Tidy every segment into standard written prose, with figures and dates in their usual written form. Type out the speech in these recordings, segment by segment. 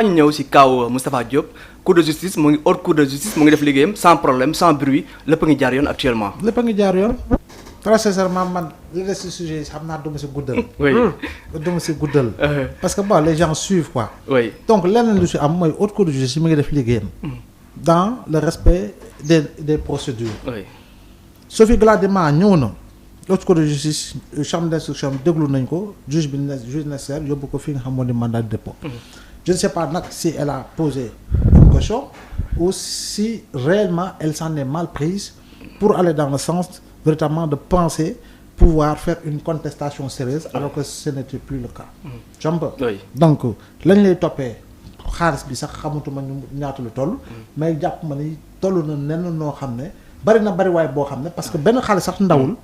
ñu ñëw ci kaw Moustapha Diop cour de justice mu ngi hors cour de justice mu ngi def liggéeyam sans problème sans bruit lépp a ngi jaar yoon actuellement. lépp a ngi jaar yoon. très sincèrement man li des ci sujet yi xam naa duma ci guddal. oui duma ci guddal. parce que bon les gens suivent quoi. oui donc leneen lu ci am mooy haute cour de justice mu ngi def liggéeyam. dans le respect des procédures. oui Sophie Gladima ñëw na. haute cour de justice chambre d'instruction déglu nañ ko juge nécessaire yóbbu ko fi nga xam moo di mandat de dépôt. Je ne sais pas nag si elle a posé une question ou si réellement elle s'en est mal prise pour aller dans le sens véritablement de penser pouvoir faire une contestation sérieuse alors que ce n'était plus le cas. oui donc lañ lay toppee xaalis bi sax xamatuma ñu ñaata lu toll. mais jàpp ma ni toll na nen noo xam ne bari na bariwaay boo xam ne parce que benn xaalis sax ndawul.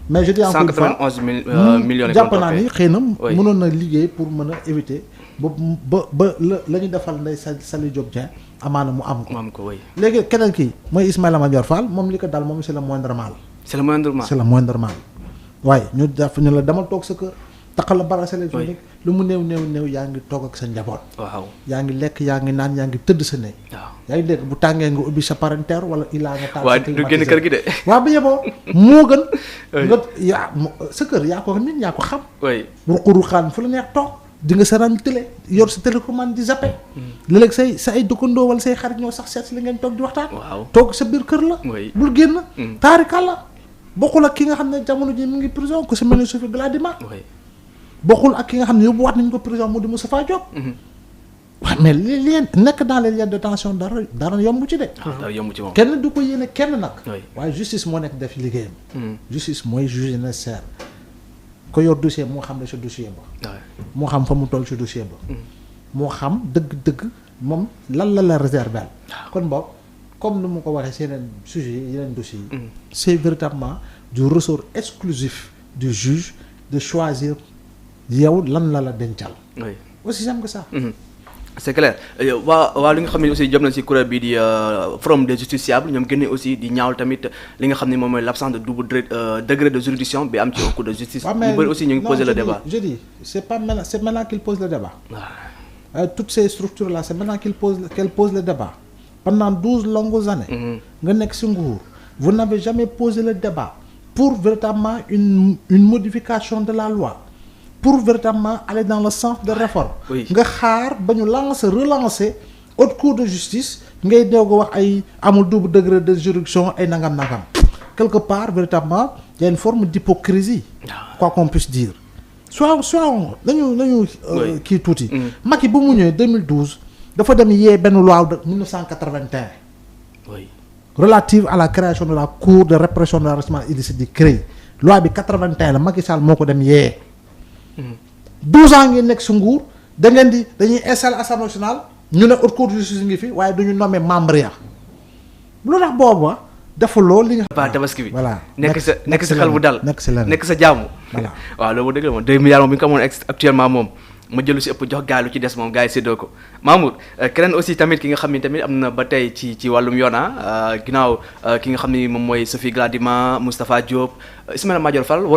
mais je dis encore une fois 191 millions jàpp naa ni xëy na mënoon na liggéey pour mën a éviter ba la ñu defal Ndeye Saly Diop Dieng amaana mu am ko. mu am ko oui. léegi keneen kii mooy Ismaïla Madior Fall moom li ko dal moom c'est le moindre mal. c'est le moindre mal c'est le moindre mal. waaye ñu def ñu la demal toog sa kër taxal la bracelet électronique lu mu néew yaa ngi toog ak sa njaboot. waaw yaa ngi lekk yaa ngi naan yaa ngi tëdd sa néeg. waaw yaa ngi dégg bu tàngee nga ubbi sa parentère wala ilaa nga taal. waaw du génn kër gi de. waaw bi yeboo moo gën. nga yaa sa kër yaa ko nit yaa ko xam. oui ruqu-ruqaan fu la neex toog di nga saraan télé yor sa télécommande di zappé. léeg-léeg sa ay dëkkandoo wala say xarit ñoo sax seet si li ngeen toog di waxtaan. waaw toog sa biir kër la. oui bul génn. taarikàlla bokkul ak ki nga xam ne jamono ji mu ngi prison ku si mel ni Sophie Gladima. oui bokkul ak ki nga xam ne yóbbuwaat nañu ko prison mu di Moustapha Diop. waaw mais li nekk dans les lieux de détention dara yomb ci de. dara yomb ci moom. kenn du ko yéene kenn nag. oui waaye justice moo nekk def liggéeyam. justice mooy juge nécessaire ko yor dossier moo xam ne sa dossier ba. moo xam fa mu toll si dossier ba. moo xam dëgg-dëgg moom lan la réserver. kon boog comme ni mu ko waxee si yeneen sujets yi yeneen dossiers yi. c'est véritablement du ressort exclusif du juge de choisir yow lan la dencal. oui aussi simple que ça. c'est clair waa li nga xam ne aussi jëm na ci kuréel bii di forum des justiciables ñoom génne aussi di ñaawal tamit li nga xam ne moom mooy l'absence de double degré de juridiction bi am ci cour de justice. ñu bëri aussi ñu ngi poser le débat. je dis c'est maintenant qu'il pose le débat. toutes ces structures là c'est maintenant qu'elle pose le débat. pendant 12 longues années. nga nekk ci nguur vous n'avez jamais posé le débat pour véritablement une modification de la loi. pour véritablement aller dans le sens de réforme. nga xaar ba ñu relancer haute cour de justice ngay doog a wax ay amul double degré de juridiction ay nangam. quelque part véritablement il y a une forme d'hypocrisie. quoi qu'on puisse dire. soit nañu kii tuuti. Macky bu mu ñëwee 2012 dafa dem yee benn loi de 1981. oui. relative à la création de la cour de répression de l'enrichissement illicite di CREI loi bi 81 la Macky Sall moo ko dem yee. 12 ans ngeen nekk si nguur dañuy installer assemblée nationale ñu ne haute cour de justice ngi fi waaye duñu nommer membre ya lu tax booba defuloo li nga. tabaski bi voilà nekk sa xel bu dal nekk sa jaamu. voilà waaw loolu dëgg la moom 2 milliards moom bi nga ko amoon actuellement moom ma jëlu si ëpp jox gaay lu ci des moom gars yi séddoo ko Mamour keneen aussi tamit ki nga xam ni tamit am na ba tey ci wàllum yoona ginnaaw ki nga xam ni moom mooy Sophie Gladima Moustapha Diop Ismaïla Madior Fall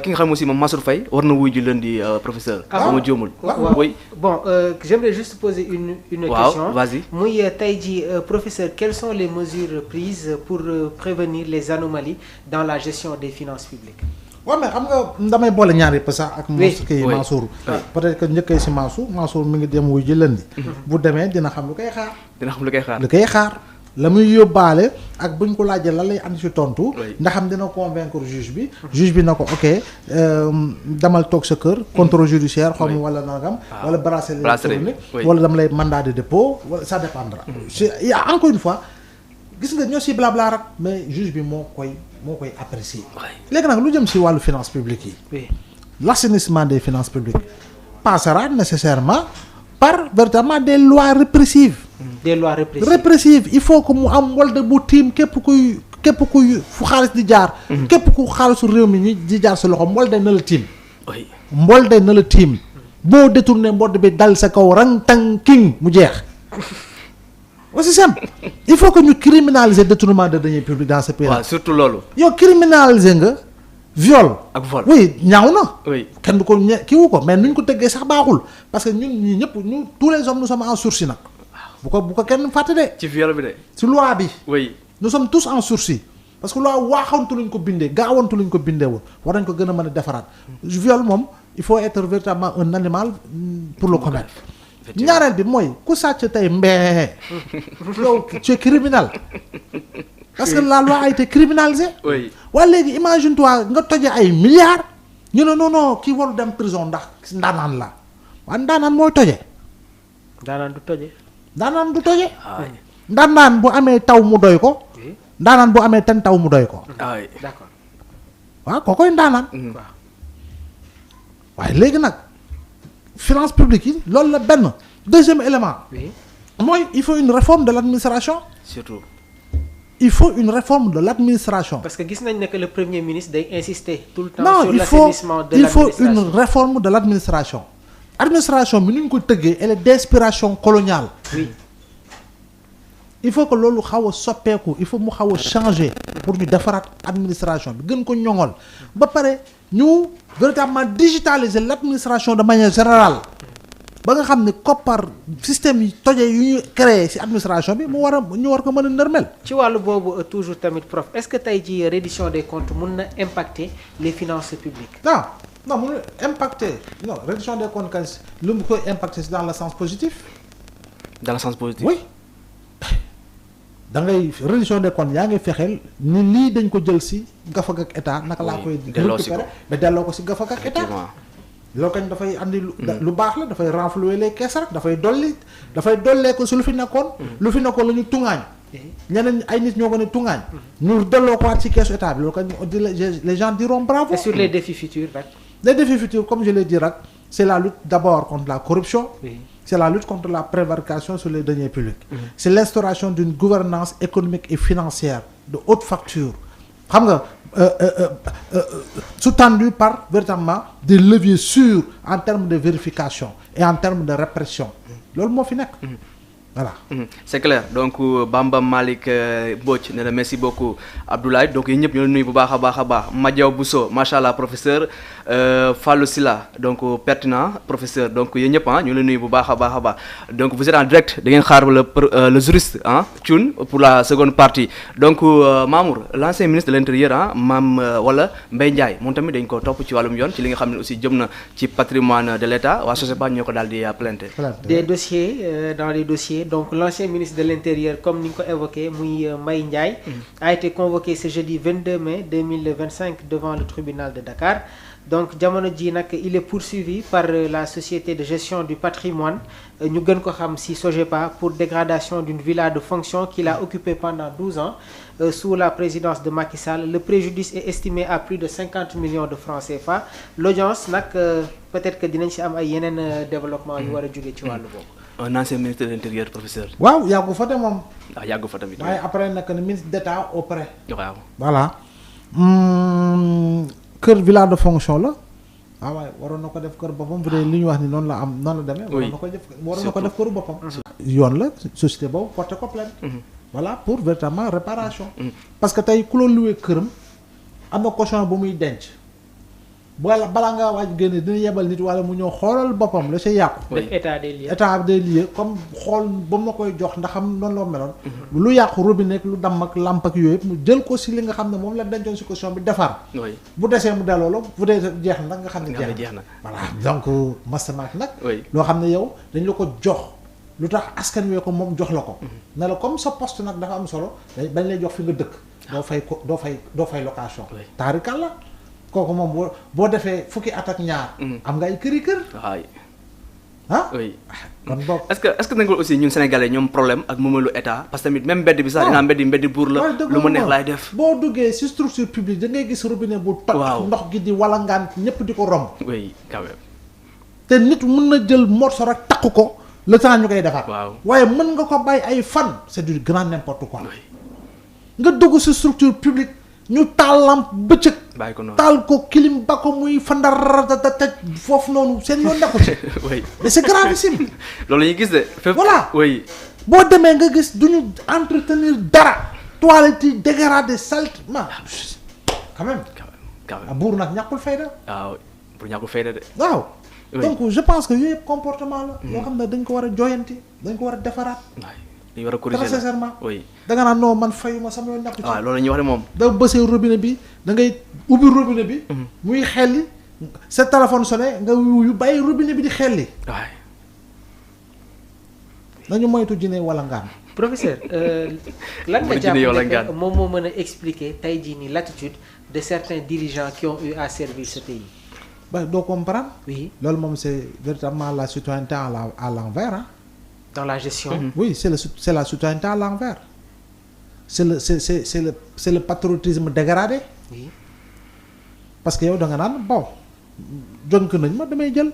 ki nga xam ne aussi moom Mansour Faye war na wuy ji lundi professeur. ma juumul. oui bon j'aimerais juste poser une question. Vas-y. muy tey ji professeur quelles sont les mesures prises pour prévenir les anomalies dans la gestion des finances publiques. waaw mais xam nga damay boole ñaar yëpp sax ak. Mansour peut-être que njëkkee si Mansour mi ngi dem wuy ji lundi. bu demee dina xam lu koy xaar. la muy yóbbaale ak buñ ko laajee lan lay andi si tontu. ndax xam dina convaincre juge bi. juge bi na ko ok damal toog sa kër. contrôle judiciaire xaw ma wala nangam. wala bracelet électronique wala dama lay mandat de dépôt wala ça dépendra. il y a encore une fois gis nga ñoo si blabla rek mais juge bi moo koy apprécier. léegi nag lu jëm si wàllu finances publiques yi. l'assainissement des finances publiques passera nécessairement par véritablement des lois répressives. répressives il faut que mu am walde bu tiim képp kuy fu xaalis di jaar. képp ku xaalisu réew mi ñi di jaar sa loxo mbolde na la tiim. mbolde na la tiim boo détourné mbodd bi dal sa kaw rang tang king mu jeex. aussi simple il faut que ñu criminaliser détournement de deniers publics dans ce pays. waaw surtout loolu. yow criminaliser nga viol ak vol oui ñaaw na. oui kenn du ko kiiwu ko mais nuñ ko tëggee sax baaxul parce que ñun ñii ñëpp ñu tous les hommes nous sommes en sursis nag. bu ko kenn fàtte de. ci viol bi de. ci loi bi. oui nous sommes tous en sursis parce que loi waaxantu luñ ko bindee gaawantu luñ ko bindee woon war nañ ko gën a mën a defaraat. viol moom il faut être véritablement un animal pour le commettre. ñaareel bi mooy ku sàcc tey mbee yow tu es criminel parce que la loi a été criminalisée. oui waaye léegi imagine toi nga toje ay milliards ñu ne non kii waru dem prison ndax ndaanaan la waaye ndaanaan mooy toje. ndaanaan du toje. ndaanaan du toje. ndaanaan bu amee taw mu doy ko. ndaanaan bu amee ten taw mu doy ko. oui d'accord. waaw kookoy ndaanaan. waaye léegi nag finance publique yi loolu la benn deuxième élément. mooy il faut une réforme de l'administration. surtout. il faut une réforme de l'administration. parce que gis nañ ne que le premier ministre day insister tout le temps sur l'assainissement de il faut l'administration. une réforme de l'administration. administration bi nu ñu ko tëggee elle est d'inspiration coloniale. oui. il faut que loolu xaw a soppeeku il faut mu xaw a changer pour ñu defaraat administration bi gën ko ñoŋol ba pare ñu véritablement digitaliser l'administration de manière générale ba nga xam ne koppar système yi toje yu ñu créé ci administration bi mu war a ñu war ko mën a nërmel. ci wàllu boobu toujours tamit prof est-ce que tey jii reddition des comptes mun na impacter les finances publiques. non mun na impacter non reddition des comptes kan lu mu koy impacter c'est dans le sens positif. dans le sens positif. oui da ngay reddition des comptes yaa ngi fexeel ni lii dañ ko jël ci gafag ak état naka laa koy récupérer ba delloo ko ci gafag ak état. loolu kañ dafay andi lu baax la dafay renflouer les caisses rek dafay dollee ko si lu fi nekkoon. lu fi nekkoon la ñu tungaañ. ñeneen ay nit ñoo ko ne tungaañ. ñu delloo ko waat ci caisse état bi loolu kañ les gens diront bravo. et sur les défis futurs rek. les défis futurs comme je l'ai dit rek c'est la lutte d'abord contre la corruption. Oui. C'est la lutte contre la prévarication sur les deniers publics. C'est l'instauration d'une gouvernance économique et financière de haute facture. xam nga sous-tendu par véritablement des leviers sûrs en termes de vérification et en termes de répression loolu moo fi nekk. Voilà. C'est clair donc Bamba Malick Mbodj nee na merci beaucoup Abdoulaye donc yéen ñëpp ñoo nuyu bu baax a baax Madiaw Bousso macha allah professeur Fallou Silla donc pertinent professeur donc yéen ñëpp ñu la nuyu bu baax a baax donc vous êtes en direct da ngeen xaar le juriste Thioune pour la seconde partie donc Mamour l'ancien ministre de l'intérieur wala Mbaye Ndiaye moom tamit dañ ko topp ci wàllum yoon ci li nga xam ne aussi jëm na ci patrimoine de l'État waa SOGEPA ñoo ko daal di plainte. Des dossiers dans les dossiers. Donc l'ancien ministre de l'Intérieur comme ni nga ko évoqué muy Mbaye Ndiaye a été convoqué ce jeudi 22 mai 2025 devant le tribunal de Dakar. Donc jamono ji nag il est poursuivi par la société de gestion du patrimoine ñu gën ko xam ci SOGEPA pour dégradation d'une villa de fonction qu'il a occupée pendant 12 ans sous la présidence de Macky Sall. Le préjudice est estimé à plus de 50 millions de francs CFA. L'audience nag peut-être que dinañ ci am ay yeneen développement yu war a jóge ci wàllu boobu. Un ancien ministre de l'Intérieur professeur. waaw yàggu fa de moom. yàggu fa tamit. waaye après nag ministre d'État auprès. waaw. voilà. kër villa de fonction la. waaye waroon na ko def kër boppam bu dee li ñu wax ni noonu la demee. waroon na ko def këru boppam. yoon la société boobu porté ko plainte. voilà pour véritablement réparation. parce que tey ku la loué këram am na caution bu muy denc. balaa ngaa waaj génne dina yebal nit wala mu ñëw xoolal boppam la ca yàqu. def état des lieux comme xool ba mu la koy jox ndax xam noonu la meloon. lu yàqu robinet lu damm ak lampe ak yooyu yëpp mu jël ko si li nga xam ne moom la dencoon si caution bi defar. bu desee mu delloo la bu dee jeex na nag nga xam ne jeex na. voilà donc mastermark nag. loo xam ne yow dañ la ko jox lu tax askan wee ko moom jox la ko. ne la comme sa poste nag dafa am solo dañ lay jox fi nga dëkk. doo fay location. taarikal la. kooku moom boo defee fukki at ak ñaar. am nga ay kër. waay. oui. kon boog est-ce que nañ aussi ñun sénégalais ñoom problème ak moomeelu état parce que tamit même mbedd bi sax dinaa mbeddi buur la. lu ma neex laay def. boo duggee ci structure publique da ngay gis robinet bu toj. ndox gi di walangaan ñëpp di ko romb. oui quand même. te nit mën na jël morceau rek takku ko le temps ñu koy defar. waaw waaye mën nga ko bàyyi ay fan. c'est du grand n'importe quoi. nga dugg ci structure publique. ñu taal lampe bëccëg. bàyyi ko noonu taal ko kilim ba ko muy fandar te foofu noonu seen yoon nekku ci. oui mais c'est gravissime. loolu la ñuy gis de. voilà oui. boo demee nga gis du ñu entretenir dara. toilettes yi dégradé salte quand même. buur nag ñàkkul fayda. waaw pour ñàkkul fayda de. waaw donc je pense que yooyu yëpp comportement la. yoo xam ne dañ ko war a joyanti dañ ko war a defaraat. dañu war a corriger très sincèrement. oui da nga naan non man fayuma sama yoon ñàkk ci. waaw loolu la ñuy wax ne moom. da bësee robinet bi da ngay ubbi robinet bi. muy xelli sa téléphone sonné nga yu bàyyi robinet bi di xelli. waay. nañu moytu jinne wala ngaan. professeur lan nga jàpp ne moom moo mën a expliquer tey jii nii l'attitude de certains dirigeants qui ont eu à servir ce pays. ba doo comprendre. oui loolu moom c'est véritablement la citoyenneté à l'envers hein. Dans la gestion. Oui, c'est la citoyenneté à l'envers. C'est le patriotisme dégradé. Oui. Parce que yow da nga naan bon jonk nañ ma damay jël.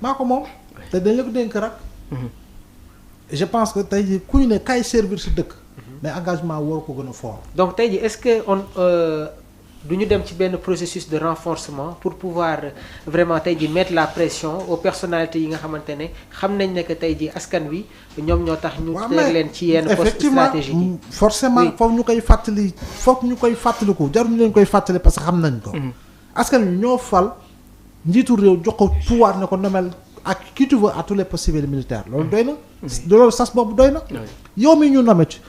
maa ko moom te dañ la ko dénk rak. Je pense que tey jii ku ñu ne kay servir si dëkk. mais engagement war ko gën a fort. Donc tey jii est-ce que on du ñu dem ci benn processus de renforcement pour pouvoir vraiment tey jii mettre la pression aux personnalités yi nga xamante ne xam nañ ne que tey jii askan wi ñoom ñoo tax ñu teg leen ci yenn poste stratégique yi. Forcément foog ñu koy fàttali foog ñu koy fàttaliku jarul ñu leen koy fàttali parce que xam nañ ko. askan wi ñoo fal njiitu réew jox ko pouvoir ne ko nomel ak qui tu veux à tous les postes civils et militaires loolu doy na. loolu sas boobu doy na. yow mi ñu nome ci